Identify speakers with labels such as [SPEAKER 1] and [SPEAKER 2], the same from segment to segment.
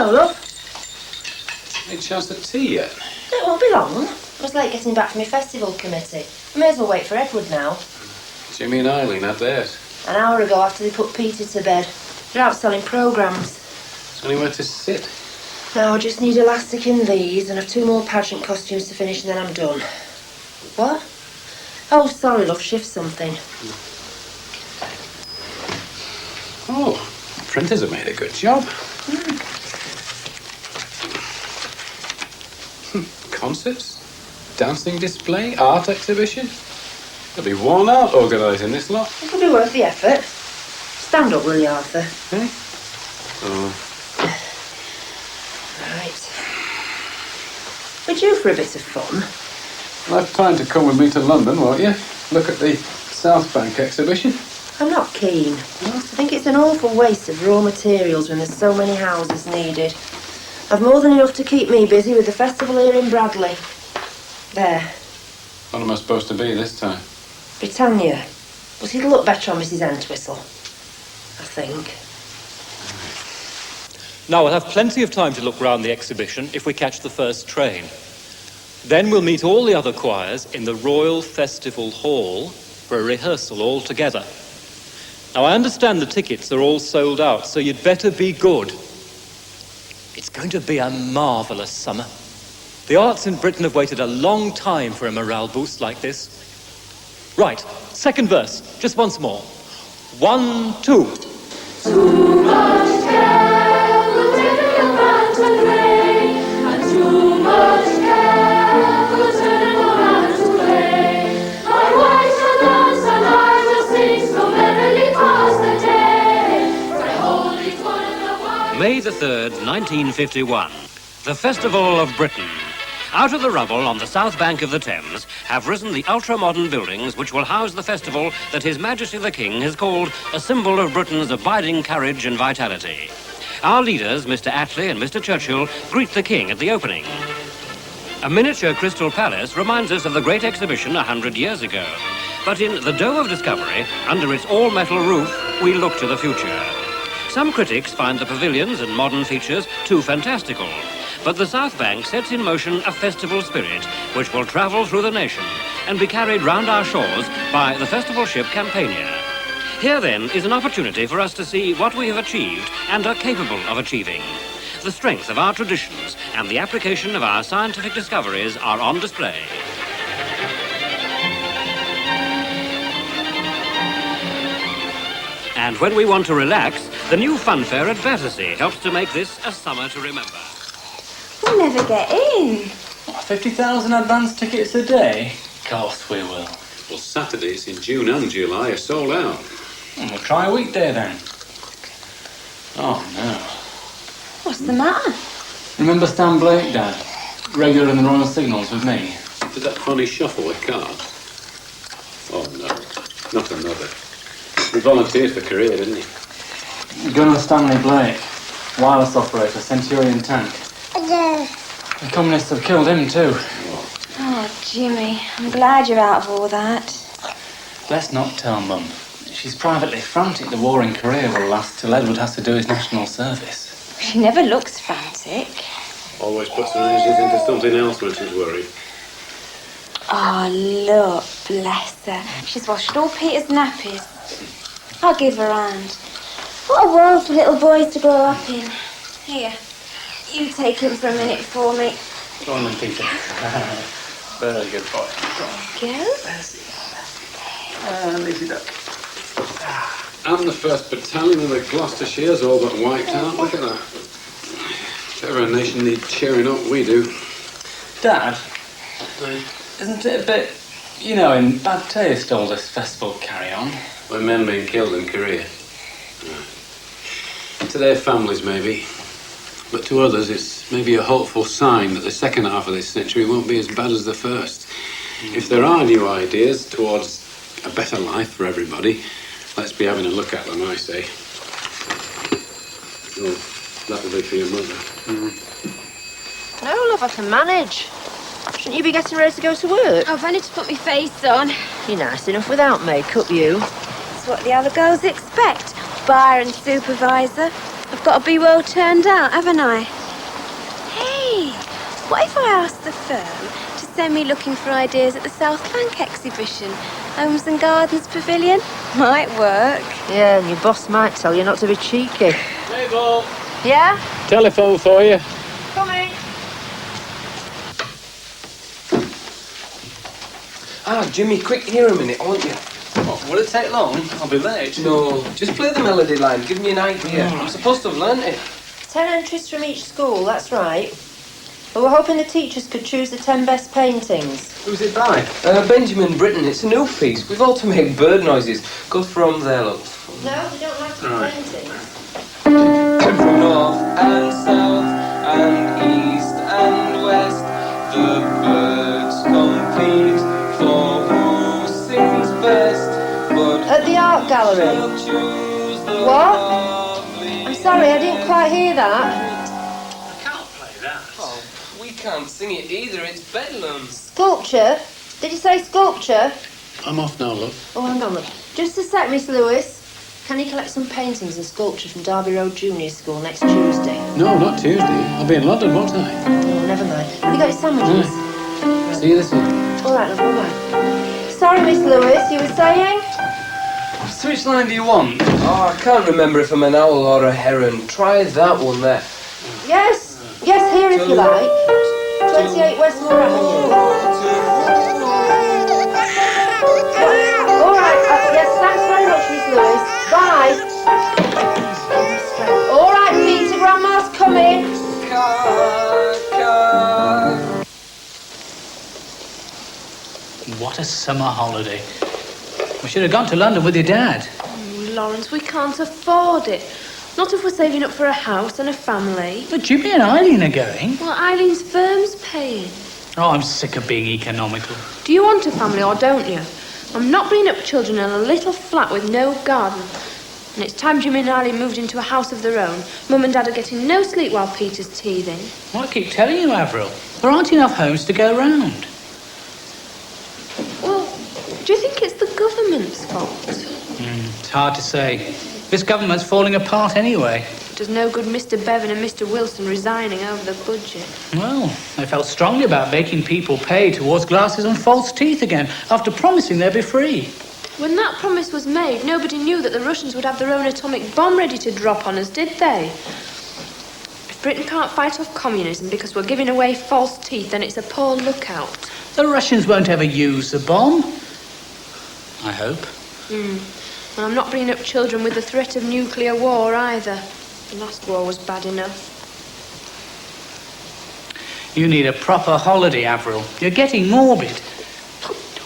[SPEAKER 1] Hello, love.
[SPEAKER 2] Any chance at tea yet?
[SPEAKER 1] It won't be long. I was late getting back from my festival committee. I may as well wait for Edward now.
[SPEAKER 2] Jimmy and Eileen had theirs.
[SPEAKER 1] An hour ago after they put Peter to bed. They're out selling programmes.
[SPEAKER 2] There's anywhere to sit.
[SPEAKER 1] No, I just need elastic in these and have 2 more pageant costumes to finish and then I'm done. What? Oh, sorry, love, shift something.
[SPEAKER 2] Oh, printers have made a good job. Concerts, dancing display, art exhibition. They'll be worn out organising this lot.
[SPEAKER 1] It'll be worth the effort. Stand up, will you, Arthur?
[SPEAKER 2] Eh? Oh.
[SPEAKER 1] Right. We're due for a bit of fun.
[SPEAKER 2] You'll have time to come with me to London, won't you? Look at the South Bank exhibition.
[SPEAKER 1] I'm not keen. I think it's an awful waste of raw materials when there's so many houses needed. I've more than enough to keep me busy with the festival here in Bradley. There.
[SPEAKER 2] What am I supposed to be this time?
[SPEAKER 1] Britannia. But it'll look better on Mrs. Entwistle. I think.
[SPEAKER 3] Now, we'll have plenty of time to look round the exhibition if we catch the first train. Then we'll meet all the other choirs in the Royal Festival Hall for a rehearsal all together. Now, I understand the tickets are all sold out, so you'd better be good. It's going to be a marvellous summer. The arts in Britain have waited a long time for a morale boost like this. Right, second verse, just once more. 1, 2.
[SPEAKER 4] Too much care will take your man to play, and too much care will turn your man to play. My wife shall dance and I will sing so merrily pass the day. My holy one of the wine.
[SPEAKER 5] May the 3rd, 1951. The Festival of Britain. Out of the rubble on the south bank of the Thames have risen the ultra-modern buildings which will house the festival that His Majesty the King has called a symbol of Britain's abiding courage and vitality. Our leaders, Mr. Attlee and Mr. Churchill, greet the King at the opening. A miniature Crystal Palace reminds us of the great exhibition 100 years ago. But in the Dome of Discovery, under its all-metal roof, we look to the future. Some critics find the pavilions and modern features too fantastical. But the South Bank sets in motion a festival spirit which will travel through the nation and be carried round our shores by the festival ship Campania. Here, then, is an opportunity for us to see what we have achieved and are capable of achieving. The strength of our traditions and the application of our scientific discoveries are on display. And when we want to relax, the new funfair at Battersea helps to make this a summer to remember.
[SPEAKER 6] We'll never get in.
[SPEAKER 7] 50,000 advance tickets a day? Of course we will.
[SPEAKER 2] Well, Saturdays in June and July are sold out.
[SPEAKER 7] We'll try a weekday then. Oh, no.
[SPEAKER 6] What's the matter?
[SPEAKER 7] Remember Stan Blake, Dad? Regular in the Royal Signals with me.
[SPEAKER 2] Did that funny shuffle with cards? Oh, no. Not another. He volunteered for career, didn't he?
[SPEAKER 7] Gunner Stanley Blake. Wireless operator, Centurion tank. The communists have killed him too.
[SPEAKER 6] Oh, Jimmy, I'm glad you're out of all that.
[SPEAKER 7] Let's not tell Mum. She's privately frantic the war in Korea will last till Edward has to do his national service.
[SPEAKER 6] She never looks frantic.
[SPEAKER 2] Always puts her energies into something else when she's worried.
[SPEAKER 6] Oh, look, bless her. She's washed all Peter's nappies. I'll give her a hand. What a world for little boys to grow up in. Here, you take him for a minute for me.
[SPEAKER 7] Go on then, Peter. Very good boy.
[SPEAKER 6] Go.
[SPEAKER 7] And easy duck.
[SPEAKER 2] And the 1st Battalion of the Gloucestershire's all but wiped out. Look at that. If ever a nation needs cheering up, we do.
[SPEAKER 7] Dad, isn't it a bit, in bad taste all this festival carry-on?
[SPEAKER 2] When men being killed in Korea. To their families, maybe. But to others, it's maybe a hopeful sign that the second half of this century won't be as bad as the first. If there are new ideas towards a better life for everybody, let's be having a look at them, I say. Oh, that'll be for your mother.
[SPEAKER 1] No, love, I can manage. Shouldn't you be getting ready to go to work?
[SPEAKER 6] I've only to put my face on.
[SPEAKER 1] You're nice enough without makeup, you.
[SPEAKER 6] That's what the other girls expect. Bar and supervisor. I've got to be well turned out, haven't I? Hey, what if I asked the firm to send me looking for ideas at the South Bank exhibition? Homes and Gardens Pavilion? Might work.
[SPEAKER 1] Yeah, and your boss might tell you not to be cheeky.
[SPEAKER 2] Mabel!
[SPEAKER 1] Yeah?
[SPEAKER 2] Telephone for you.
[SPEAKER 1] Coming.
[SPEAKER 8] Ah, Jimmy, quick here a minute, won't you?
[SPEAKER 7] What, will it take long? I'll be late.
[SPEAKER 8] No, just play the melody line, give me an idea. I'm supposed to have learnt it.
[SPEAKER 1] 10 entries from each school, that's right. But we're hoping the teachers could choose the 10 best paintings.
[SPEAKER 8] Who's it by? Benjamin Britten, it's a new piece. We've all to make bird noises. Go from there, love.
[SPEAKER 1] No, they don't have to be
[SPEAKER 2] Right.
[SPEAKER 1] paintings.
[SPEAKER 8] From north and south and east and west, the birds compete for who sings best. But
[SPEAKER 1] At the art gallery.
[SPEAKER 8] shall choose the
[SPEAKER 1] What?
[SPEAKER 8] lovely
[SPEAKER 1] I'm sorry, I didn't quite hear that.
[SPEAKER 2] I can't play that.
[SPEAKER 8] Oh, we can't sing it either, it's bedlam.
[SPEAKER 1] Sculpture? Did you say sculpture?
[SPEAKER 2] I'm off now, love.
[SPEAKER 1] Oh, hang on, look. Just a sec, Miss Lewis. Can you collect some paintings and sculpture from Derby Road Junior School next Tuesday?
[SPEAKER 2] No, not Tuesday. I'll be in London, won't I?
[SPEAKER 1] Oh, never mind. Have you got your sandwiches?
[SPEAKER 2] See you this evening.
[SPEAKER 1] All right, love, bye-bye. Sorry, Miss Lewis, you were saying?
[SPEAKER 7] So which line do you want?
[SPEAKER 8] Oh, I can't remember if I'm an owl or a heron. Try that one there.
[SPEAKER 1] Yes. Yes, here if you like. 28 Westmore Avenue. All right, yes, thanks very much, Miss Lewis. Bye. All right, Peter, Grandma's coming.
[SPEAKER 9] What a summer holiday. We should have gone to London with your dad.
[SPEAKER 10] Lawrence, we can't afford it. Not if we're saving up for a house and a family.
[SPEAKER 9] But Jimmy and Eileen are going.
[SPEAKER 10] Well, Eileen's firm's paying.
[SPEAKER 9] Oh, I'm sick of being economical.
[SPEAKER 10] Do you want a family or don't you? I'm not bringing up children in a little flat with no garden. And it's time Jimmy and Eileen moved into a house of their own. Mum and Dad are getting no sleep while Peter's teething.
[SPEAKER 9] Well, I keep telling you, Avril, there aren't enough homes to go round.
[SPEAKER 10] Well, do you think it's the government's fault?
[SPEAKER 9] It's hard to say. This government's falling apart anyway.
[SPEAKER 10] It does no good Mr. Bevan and Mr. Wilson resigning over the budget.
[SPEAKER 9] Well, they felt strongly about making people pay towards glasses and false teeth again after promising they'd be free.
[SPEAKER 10] When that promise was made, nobody knew that the Russians would have their own atomic bomb ready to drop on us, did they? If Britain can't fight off communism because we're giving away false teeth, then it's a poor lookout.
[SPEAKER 9] The Russians won't ever use the bomb. I hope.
[SPEAKER 10] And I'm not bringing up children with the threat of nuclear war either. The last war was bad enough.
[SPEAKER 9] You need a proper holiday, Avril. You're getting morbid.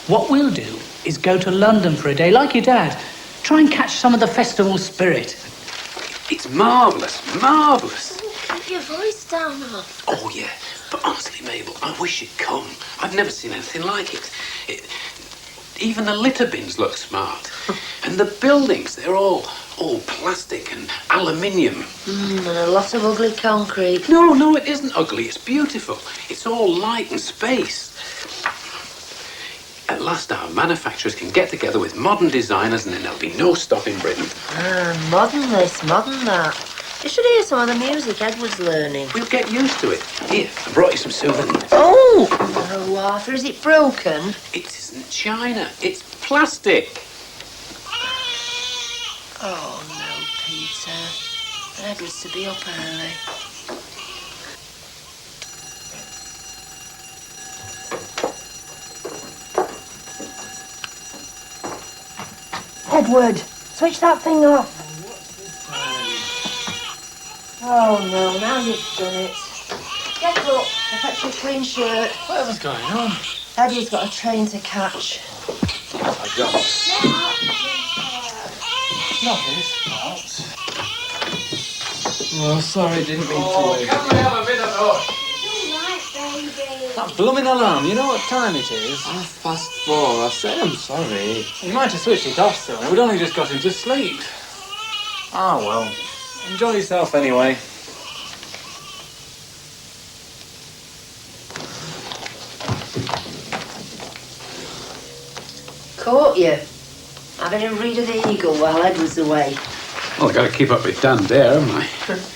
[SPEAKER 9] What we'll do is go to London for a day, like your dad. Try and catch some of the festival spirit.
[SPEAKER 2] It's marvellous, marvellous.
[SPEAKER 1] Keep your voice down, love.
[SPEAKER 2] Oh, yeah. But honestly, Mabel, I wish you'd come. I've never seen anything like it. Even the litter bins look smart. And the buildings, they're all plastic and aluminium.
[SPEAKER 1] And a lot of ugly concrete.
[SPEAKER 2] No, it isn't ugly. It's beautiful. It's all light and space. At last, our manufacturers can get together with modern designers and then there'll be no stopping Britain.
[SPEAKER 1] Modern this, modern that. You should hear some of the music Edward's learning.
[SPEAKER 2] We'll get used to it. Here, I brought you some souvenirs.
[SPEAKER 1] Oh, Arthur, is it broken?
[SPEAKER 2] It isn't china. It's plastic.
[SPEAKER 1] Oh, no, Peter. And Edward's to be up early. Edward, switch that thing off. Oh, no, now you've done it. Get up, I'll fetch you a clean shirt.
[SPEAKER 7] Whatever's going on?
[SPEAKER 1] Edward's got a train to catch.
[SPEAKER 7] I don't. Not his fault. Oh, sorry, didn't mean to wake.
[SPEAKER 2] Can we have a bit of hush?
[SPEAKER 7] That blooming alarm, you know what time it is?
[SPEAKER 8] 4:30. I said I'm sorry.
[SPEAKER 7] You might have switched it off still, and we'd only just got him to sleep. Ah, well. Enjoy yourself anyway.
[SPEAKER 1] Caught you. Having a read of the Eagle while Edward's away.
[SPEAKER 2] Well, I've got to keep up with Dan Dare, haven't I?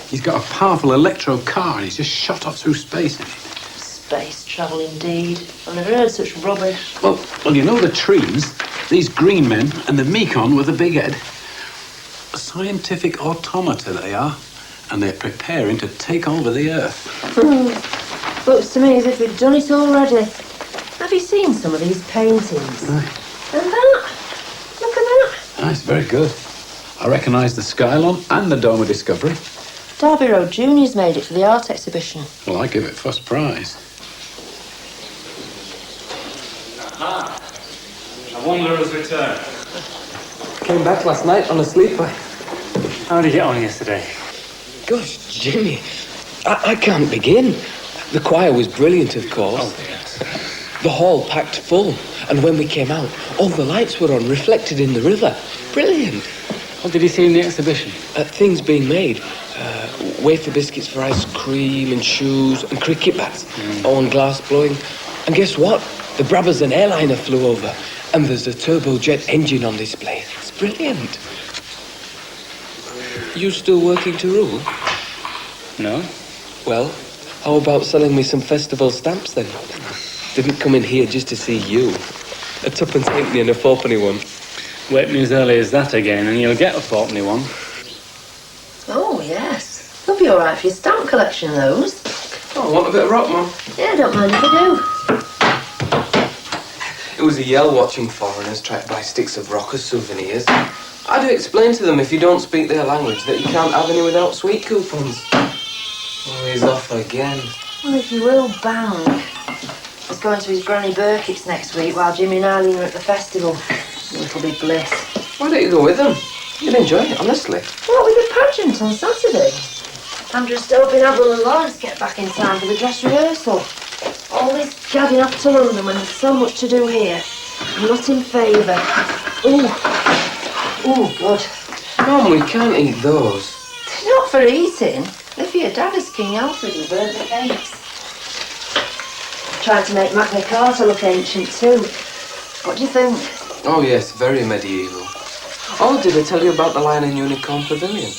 [SPEAKER 2] He's got a powerful electro car and he's just shot off through space in it.
[SPEAKER 1] Space travel, indeed. I've never heard such rubbish.
[SPEAKER 2] Well, you know the trees? These green men and the Mekon with the big head? A scientific automata they are, and they're preparing to take over the Earth.
[SPEAKER 1] Looks to me as if they've done it already. Have you seen some of these paintings?
[SPEAKER 2] Aye.
[SPEAKER 1] And that? Look at that.
[SPEAKER 2] It's very good. I recognise the Skylon and the Dome of Discovery.
[SPEAKER 1] Derby Road Juniors made it for the art exhibition.
[SPEAKER 2] Well, I give it first prize.
[SPEAKER 7] Aha! A wanderer's return.
[SPEAKER 8] Came back last night on a sleeper.
[SPEAKER 7] How did you get on yesterday?
[SPEAKER 8] Gosh, Jimmy, I can't begin. The choir was brilliant, of course.
[SPEAKER 7] Oh, yes.
[SPEAKER 8] The hall packed full, and when we came out, all the lights were on, reflected in the river. Brilliant.
[SPEAKER 7] What did you see in the exhibition?
[SPEAKER 8] Things being made. Wafer biscuits for ice cream and shoes and cricket bats. Oh, and glass blowing. And guess what? The Brabazon airliner flew over, and there's a turbojet engine on display. It's brilliant. You still working to rule?
[SPEAKER 7] No.
[SPEAKER 8] Well, how about selling me some festival stamps then? Didn't come in here just to see you. A tuppence halfpenny and a fourpenny one.
[SPEAKER 7] Wait me as early as that again, and you'll get a fourpenny one.
[SPEAKER 1] Oh, yes. They'll be all right for your stamp collection, those.
[SPEAKER 8] Oh, want a bit of rock, Mum?
[SPEAKER 1] Yeah, don't mind if I do.
[SPEAKER 8] It was a yell watching foreigners try to buy sticks of rock as souvenirs. I do explain to them if you don't speak their language that you can't have any without sweet coupons. Oh, he's off again.
[SPEAKER 1] Well, if you will, bang. He's going to his Granny Burkitt's next week while Jimmy and Eileen are at the festival. It'll be bliss.
[SPEAKER 8] Why don't you go with them? You'll enjoy it, honestly.
[SPEAKER 1] What with the pageant on Saturday? I'm just hoping Avril and Lawrence get back in time for the dress rehearsal. All this gadding off to London when there's so much to do here. I'm not in favour. Ooh, God.
[SPEAKER 8] Mum, we can't eat those.
[SPEAKER 1] Not for eating. They're for your dad as King Alfred who burnt the cakes. Tried to make Magna Carta look ancient too. What do you think?
[SPEAKER 8] Oh, yes, very medieval. Oh, did I tell you about the Lion and Unicorn Pavilion?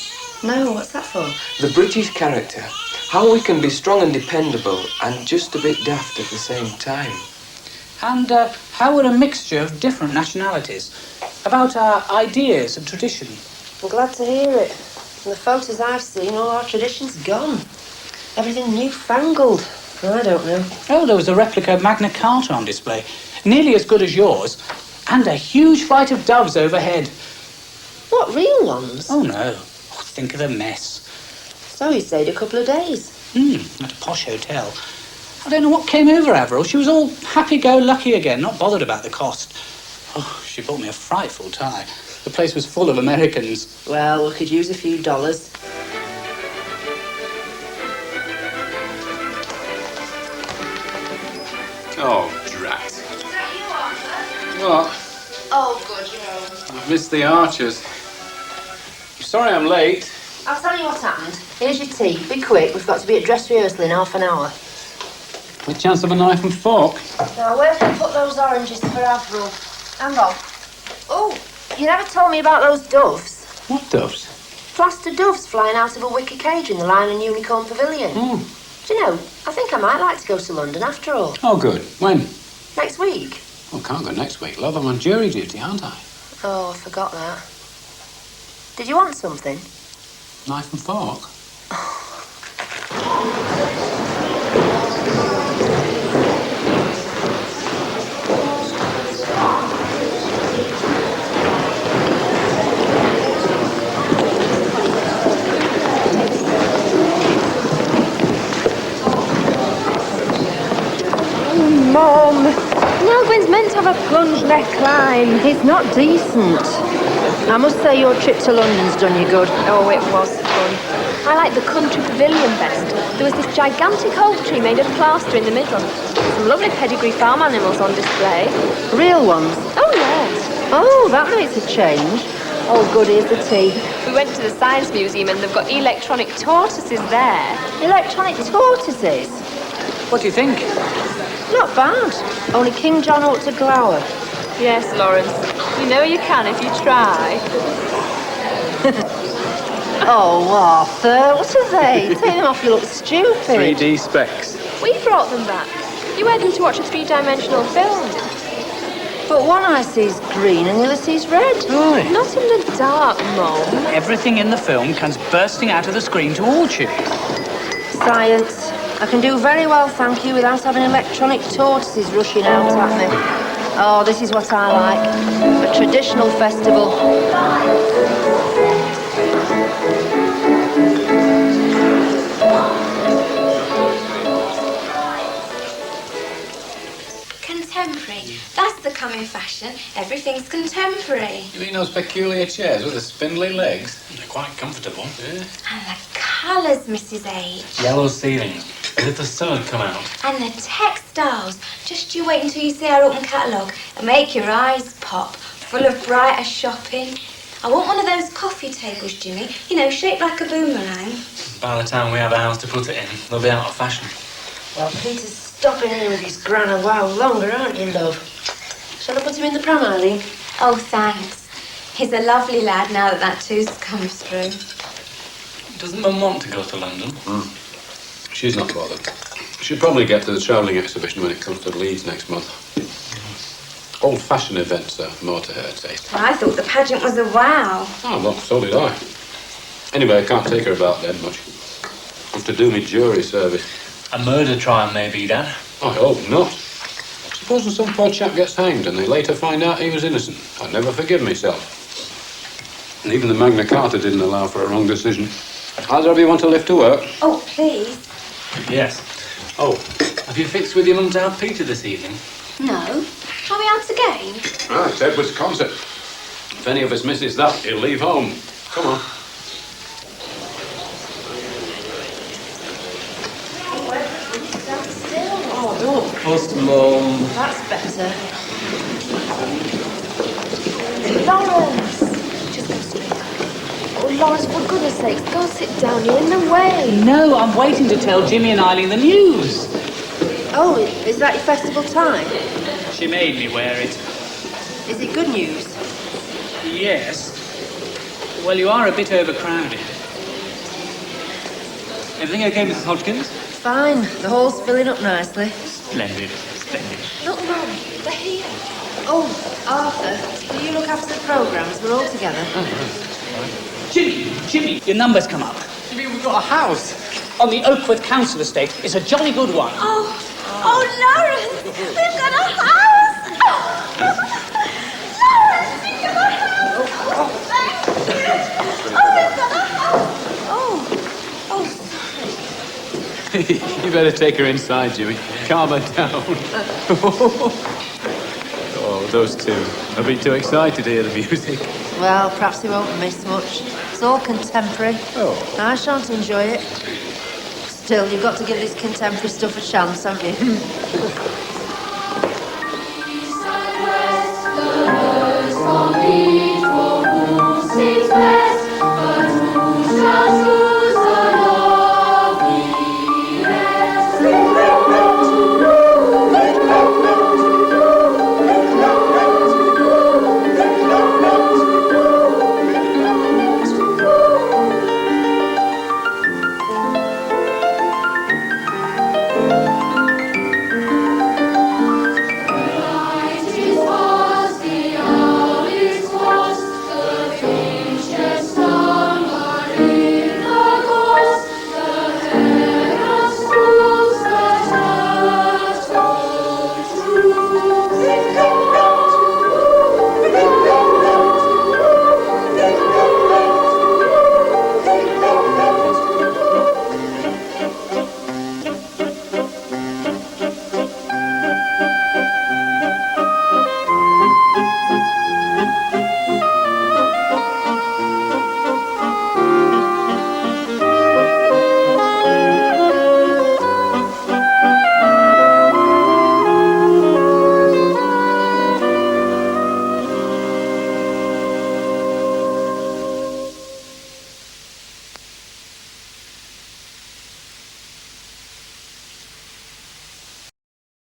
[SPEAKER 1] No, what's that for?
[SPEAKER 8] The British character. How we can be strong and dependable and just a bit daft at the same time.
[SPEAKER 9] And how we're a mixture of different nationalities. About our ideas and tradition.
[SPEAKER 1] I'm glad to hear it. From the photos I've seen, all our tradition's gone. Everything newfangled. I don't know.
[SPEAKER 9] Oh, there was a replica of Magna Carta on display. Nearly as good as yours. And a huge flight of doves overhead.
[SPEAKER 1] What, real ones?
[SPEAKER 9] Oh, no. Oh, think of the mess.
[SPEAKER 1] So he stayed a couple of days.
[SPEAKER 9] At a posh hotel. I don't know what came over Avril. She was all happy-go-lucky again, not bothered about the cost. Oh, she bought me a frightful tie. The place was full of Americans.
[SPEAKER 1] Well, we could use a few dollars.
[SPEAKER 2] Oh, drat.
[SPEAKER 10] Is that you, Arthur?
[SPEAKER 2] What?
[SPEAKER 10] Oh, good, you're home.
[SPEAKER 2] I've missed the Archers. I'm sorry I'm late.
[SPEAKER 1] I'll tell you what's happened. Here's your tea. Be quick. We've got to be at dress rehearsal in half an hour.
[SPEAKER 2] A chance of a knife and fork.
[SPEAKER 1] Now, where can I put those oranges for Avril? Hang on. Oh, you never told me about those doves.
[SPEAKER 2] What doves?
[SPEAKER 1] Plaster doves flying out of a wicker cage in the Lion and Unicorn Pavilion. Do you know, I think I might like to go to London after all.
[SPEAKER 2] Oh, good. When?
[SPEAKER 1] Next week.
[SPEAKER 2] Well, can't go next week, love. I'm on jury duty, aren't I?
[SPEAKER 1] Oh, I forgot that. Did you want something?
[SPEAKER 2] Knife and fork?
[SPEAKER 10] Mom, Nalgwyn's meant to have a plunge neckline.
[SPEAKER 1] It's not decent. I must say your trip to London's done you good.
[SPEAKER 10] Oh, it was fun. I like the country pavilion best. There was this gigantic oak tree made of plaster in the middle. Some lovely pedigree farm animals on display.
[SPEAKER 1] Real ones?
[SPEAKER 10] Oh, yes.
[SPEAKER 1] Oh, that makes a change. Oh, good, here's the tea.
[SPEAKER 10] We went to the Science Museum and they've got electronic tortoises there.
[SPEAKER 1] Electronic tortoises?
[SPEAKER 9] What do you think?
[SPEAKER 1] Not bad. Only King John ought to glower.
[SPEAKER 10] Yes, Lawrence. You know you can if you try.
[SPEAKER 1] Oh, Arthur, what are they? Take them off, you look stupid.
[SPEAKER 3] 3D specs.
[SPEAKER 10] We brought them back. You had them to watch a three-dimensional film.
[SPEAKER 1] But one eye sees green and the other sees red.
[SPEAKER 3] Right.
[SPEAKER 10] Not in the dark, Mum.
[SPEAKER 9] Everything in the film comes bursting out of the screen towards you.
[SPEAKER 1] Science. I can do very well, thank you, without having electronic tortoises rushing out at me. Oh, this is what I like. A traditional festival.
[SPEAKER 6] Contemporary. That's the coming fashion. Everything's contemporary.
[SPEAKER 2] You mean those peculiar chairs with the spindly legs? They're quite comfortable. Yeah.
[SPEAKER 6] And the colours, Mrs. H.
[SPEAKER 2] Yellow ceilings, as if the sun had come out.
[SPEAKER 6] And the textiles. Just you wait until you see our open catalogue and make your eyes pop. Full of brighter shopping. I want one of those coffee tables, Jimmy. You know, shaped like a boomerang.
[SPEAKER 7] By the time we have a house to put it in, they'll be out of fashion.
[SPEAKER 1] Well, Peter's stopping here with his gran a while longer, aren't you, love? Shall I put him in the pram, Eileen?
[SPEAKER 6] Oh, thanks. He's a lovely lad now that tooth comes through.
[SPEAKER 7] Doesn't Mum want to go to London?
[SPEAKER 2] She's not bothered. She'll probably get to the travelling exhibition when it comes to Leeds next month. Old-fashioned events are more to her taste.
[SPEAKER 6] Well, I thought the pageant was a wow.
[SPEAKER 2] Oh, well, so did I. Anyway, I can't take her about then much. I have to do me jury service.
[SPEAKER 7] A murder trial, maybe, Dad.
[SPEAKER 2] I hope not. Supposing some poor chap gets hanged and they later find out he was innocent. I'd never forgive myself. And even the Magna Carta didn't allow for a wrong decision. Either of you want to lift to work?
[SPEAKER 6] Oh, please.
[SPEAKER 7] Yes. Oh, have you fixed with your mum to have Peter this evening?
[SPEAKER 6] No. Are we out again?
[SPEAKER 2] Ah, it's Edward's concert. If any of us misses that, he'll leave home. Come on.
[SPEAKER 1] Oh, look.
[SPEAKER 8] Post, Mum.
[SPEAKER 1] That's better. Lawrence!
[SPEAKER 10] Just go straight up. Oh, Lawrence, for goodness sakes, go sit down. You're in the way.
[SPEAKER 9] No, I'm waiting to tell Jimmy and Eileen the news.
[SPEAKER 1] Oh, is that your festival time?
[SPEAKER 9] She made me wear it.
[SPEAKER 1] Is it good news?
[SPEAKER 9] Yes. Well, you are a bit overcrowded.
[SPEAKER 3] Everything okay, Mrs. Hodgkins?
[SPEAKER 1] Fine. The hall's filling up nicely.
[SPEAKER 9] Splendid, splendid.
[SPEAKER 10] Look, Mum, they're here.
[SPEAKER 1] Oh, Arthur, will you look after the programmes? We're all together.
[SPEAKER 9] Jimmy, your number's come up.
[SPEAKER 7] Jimmy, we've got a house.
[SPEAKER 9] On the Oakworth Council estate. It's a jolly good one.
[SPEAKER 6] Oh, Lawrence, we've got a house. Lawrence, we've got a house. Thank you. Oh, we've got a house.
[SPEAKER 2] You better take her inside, Jimmy. Calm her down. Oh, those two. They'll be too excited to hear the music.
[SPEAKER 1] Well, perhaps he won't miss much. It's all contemporary.
[SPEAKER 2] Oh.
[SPEAKER 1] I shan't enjoy it. Still, you've got to give this contemporary stuff a chance, haven't you?